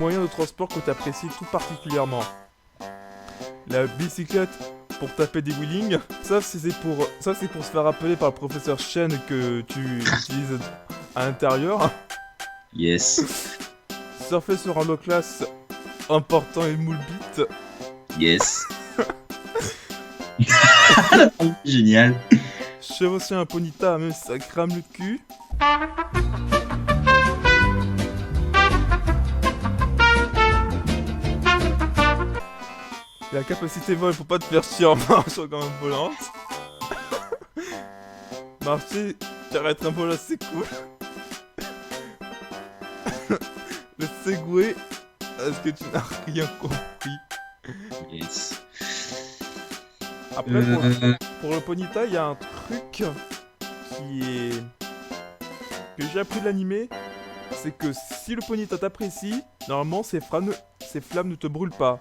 moyen de transport que tu apprécies tout particulièrement? La bicyclette pour taper des wheelings. Ça c'est pour se faire appeler par le professeur Chen que tu utilises à l'intérieur. Yes. Surfer sur un low class important et moule bite. Yes. Génial. Chevaucher un ponita même si ça crame le cul. La capacité vol pour pas te faire chier en marchant comme une volante. Marcher, j'arrête un peu là, c'est cool. Le segway, est-ce que tu n'as rien compris? Yes. Après, pour le ponita, il y a un truc qui est... que j'ai appris de l'animé, c'est que si le ponita t'apprécie, normalement ses flammes ne te brûlent pas.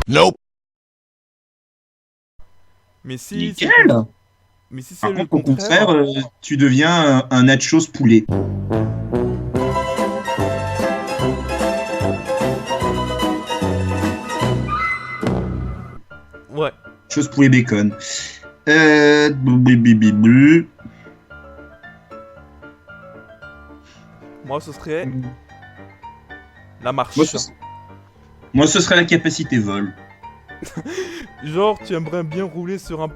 Nope. Mais si Nickel. Mais si c'est Par le contre, au contraire, contraire, tu deviens un nachos poulet. ouais. Nachos poulet bacon. Blablabla. Moi, ce serait la marche. Moi, ce serait la capacité vol. Genre, tu aimerais bien rouler sur un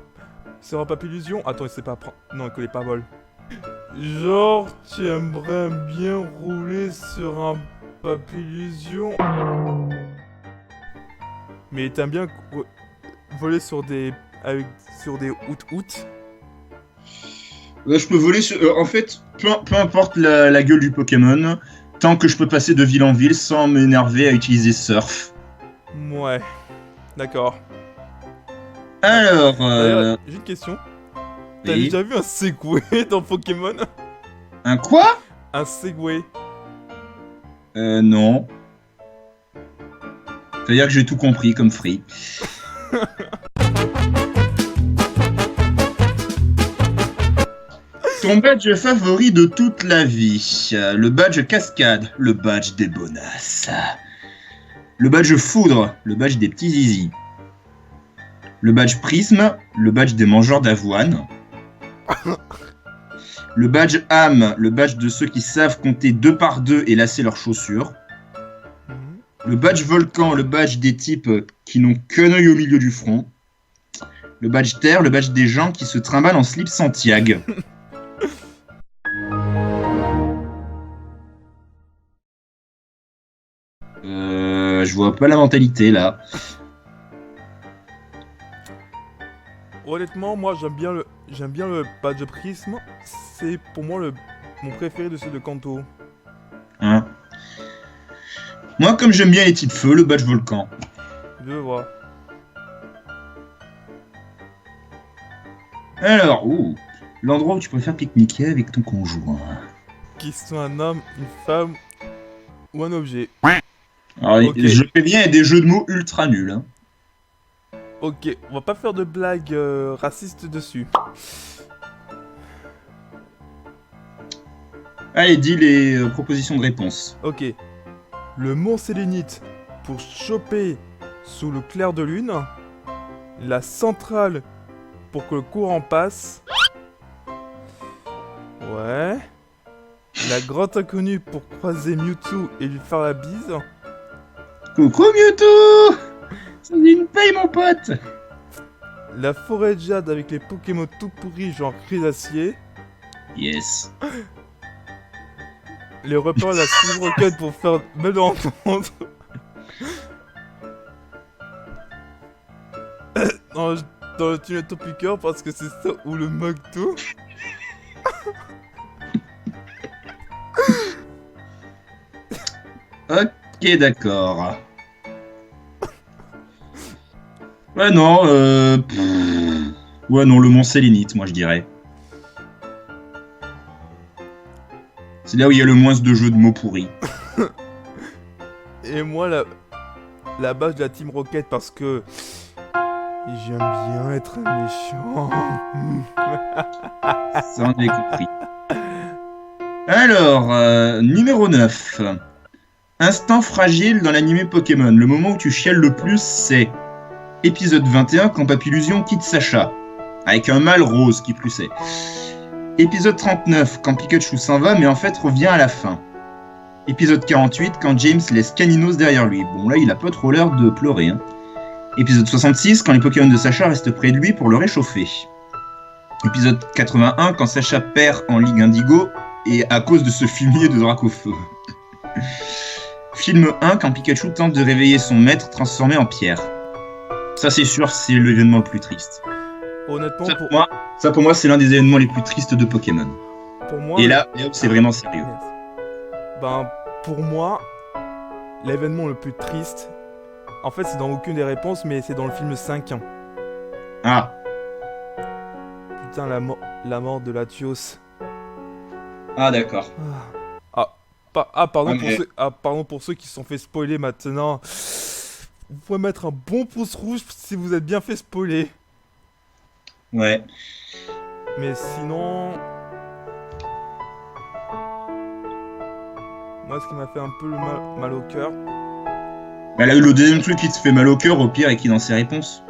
papillusion. Attends, c'est pas prendre. Non, il est pas vol. Genre, tu aimerais bien rouler sur un papillusion. Mais t'aimes bien voler sur des out. Je peux voler sur... en fait, peu importe la gueule du Pokémon, tant que je peux passer de ville en ville sans m'énerver à utiliser Surf. Ouais. D'accord. Alors... D'ailleurs, j'ai une question. T'as oui. déjà vu un Segway dans Pokémon? Un quoi? Un Segway. Non. C'est-à-dire que j'ai tout compris comme Free. Ton badge favori de toute la vie. Le badge cascade, le badge des bonasses. Le badge foudre, le badge des petits zizi. Le badge prisme, le badge des mangeurs d'avoine. Le badge âme, le badge de ceux qui savent compter 2 par 2 et lasser leurs chaussures. Le badge volcan, le badge des types qui n'ont qu'un œil au milieu du front. Le badge terre, le badge des gens qui se trimballent en slip Santiago. Je vois pas la mentalité là. Honnêtement, moi j'aime bien le badge prisme. C'est pour moi mon préféré de ceux de Kanto. Hein. Moi, comme j'aime bien les types feu, le badge volcan. Je vois. Alors, l'endroit où tu préfères pique-niquer avec ton conjoint. Qu'ils soient un homme, une femme ou un objet. Alors, Ok. je fais bien des jeux de mots ultra nuls. Hein. Ok, on va pas faire de blagues racistes dessus. Allez, dis les propositions de réponse. Ok. Le mont Sélénite pour choper sous le clair de lune. La centrale pour que le courant passe. Ouais. La grotte inconnue pour croiser Mewtwo et lui faire la bise. Coucou Mewtwo! C'est une paye mon pote! La forêt de jade avec les Pokémon tout pourris genre Crésacier. Yes. Les repères de la Steve Rocket pour faire belle rencontre. dans le tunnel Topiqueur parce que c'est ça ou le Magto. Ok, d'accord. Ouais, non, ouais, non, le Mont Sélénite, moi je dirais. C'est là où il y a le moins de jeux de mots pourris. Et moi, la base de la Team Rocket, parce que j'aime bien être un méchant. Ça, on avait compris. Alors, numéro 9. Instant fragile dans l'animé Pokémon. Le moment où tu chiales le plus, c'est épisode 21, quand Papillusion quitte Sacha. Avec un mâle rose, qui plus est. Épisode 39, quand Pikachu s'en va, mais en fait revient à la fin. Épisode 48, quand James laisse Caninos derrière lui. Bon, là, il a pas trop l'air de pleurer. Hein. Épisode 66, quand les Pokémon de Sacha restent près de lui pour le réchauffer. Épisode 81, quand Sacha perd en Ligue Indigo, et à cause de ce fumier de Dracofeu. Film 1, quand Pikachu tente de réveiller son maître transformé en pierre. Ça, c'est sûr, c'est l'événement le plus triste. Honnêtement, Ça, pour moi, c'est l'un des événements les plus tristes de Pokémon. pour moi... Et là, c'est vraiment sérieux. Ben, pour moi, l'événement le plus triste, en fait, c'est dans aucune des réponses, mais c'est dans le film 5. Ah, Putain, la mort de Latios. ah d'accord. Pardon, Ok. pardon pour ceux qui se sont fait spoiler maintenant. Vous pouvez mettre un bon pouce rouge si vous êtes bien fait spoiler. Ouais. Mais sinon... Moi, ce qui m'a fait un peu mal au cœur, Bah, là, le deuxième truc qui te fait mal au cœur, au pire, et qui est dans ses réponses.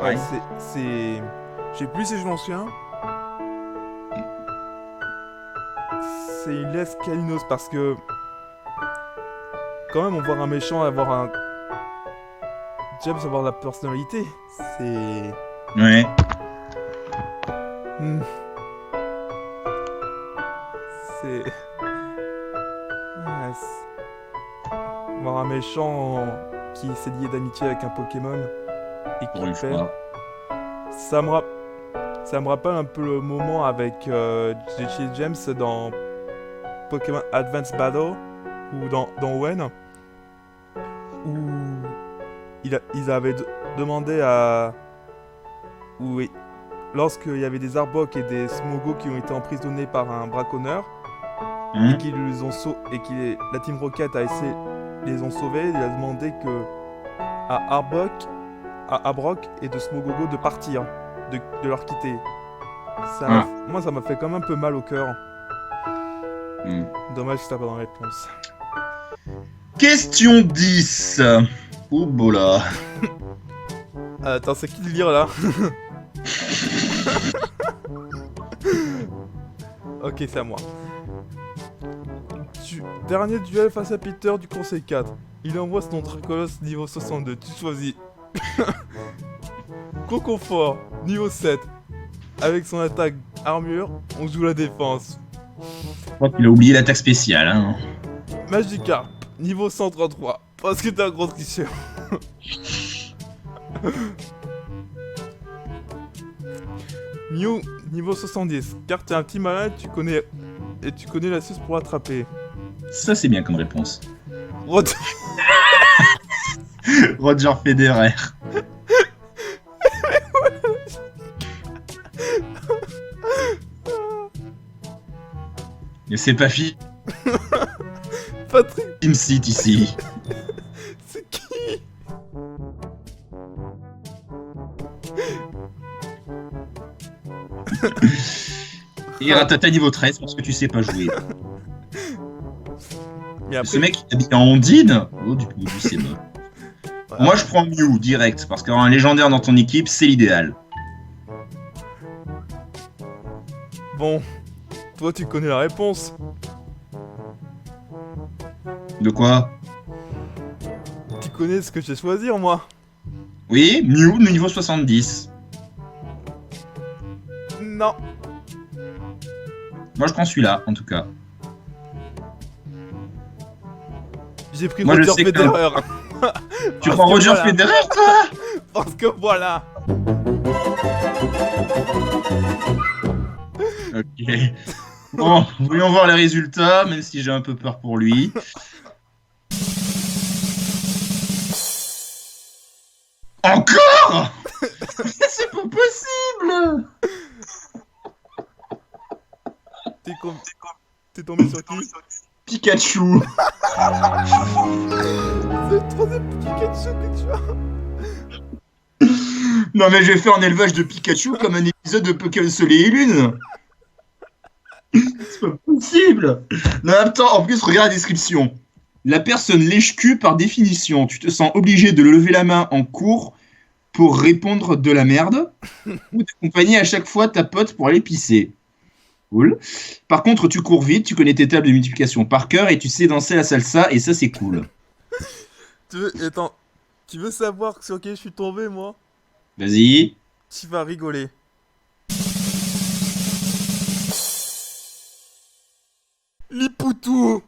Ouais. c'est... Je sais plus si je m'en souviens. C'est il laisse Kalinos parce que... Quand même, on voit un méchant avoir un... James avoir de la personnalité. C'est... Ouais. Hmm. C'est... Ouais, voir un méchant qui s'est lié d'amitié avec un Pokémon et qui Pour une perd. fois. Ça me rappelle un peu le moment avec J.J. James dans Pokémon Advance Battle ou dans Wen où ils avaient demandé à... Oui, lorsqu'il y avait des Arbok et des Smogo qui ont été emprisonnés par un braconneur et qui les ont la Team Rocket a essayé les ont sauvés, il a demandé que à Arbok et de Smogogo de partir, de leur quitter. Moi ça m'a fait quand même un peu mal au cœur. Dommage que c'était pas dans la réponse. Question 10. Oh bola. Attends, c'est qui de lire là? Ok, c'est à moi. Dernier duel face à Peter du Conseil 4. Il envoie son Dracolos niveau 62. Tu choisis. Coconfort, niveau 7. Avec son attaque armure, on joue la défense. Je crois qu'il a oublié l'attaque spéciale. Hein. Magikarp, niveau 133. Parce que t'es un gros tricheur. Mew, niveau 70. Car t'es un petit malin tu connais l'astuce pour l'attraper. Ça, c'est bien comme réponse. Roger Roger Federer. Et c'est pas Patrick, Team Seat ici. c'est qui? Et Ratata niveau 13 parce que tu sais pas jouer. Mais après, Ce mec il habite en Ondine. Oh, du coup, c'est bon. voilà. Moi, je prends Mew direct parce qu'avoir un légendaire dans ton équipe, c'est l'idéal. Bon, toi tu connais la réponse. De quoi? Tu connais ce que je vais choisir, moi. Oui, Mew, niveau 70. Non. Moi, je prends celui-là, en tout cas. J'ai pris Moi, je Roger sais que- Federer. Tu Parce prends que Roger voilà. Federer, toi? Parce que voilà. Ok. Bon, voyons voir les résultats, même si j'ai un peu peur pour lui. Encore? C'est pas possible! T'es com- T'es tombé sur qui? Pikachu. C'est le troisième Pikachu que tu as. Non mais je vais faire un élevage de Pikachu comme un épisode de Pokémon Soleil et Lune. C'est pas possible. Non attends, en plus regarde la description. La personne lèche-cul par définition. Tu te sens obligé de lever la main en cours pour répondre de la merde ou d'accompagner à chaque fois ta pote pour aller pisser. Cool. Par contre, tu cours vite, tu connais tes tables de multiplication par cœur et tu sais danser la salsa et ça c'est cool. Attends, tu veux savoir sur qui je suis tombé, moi? Vas-y. Tu vas rigoler. Lipoutou.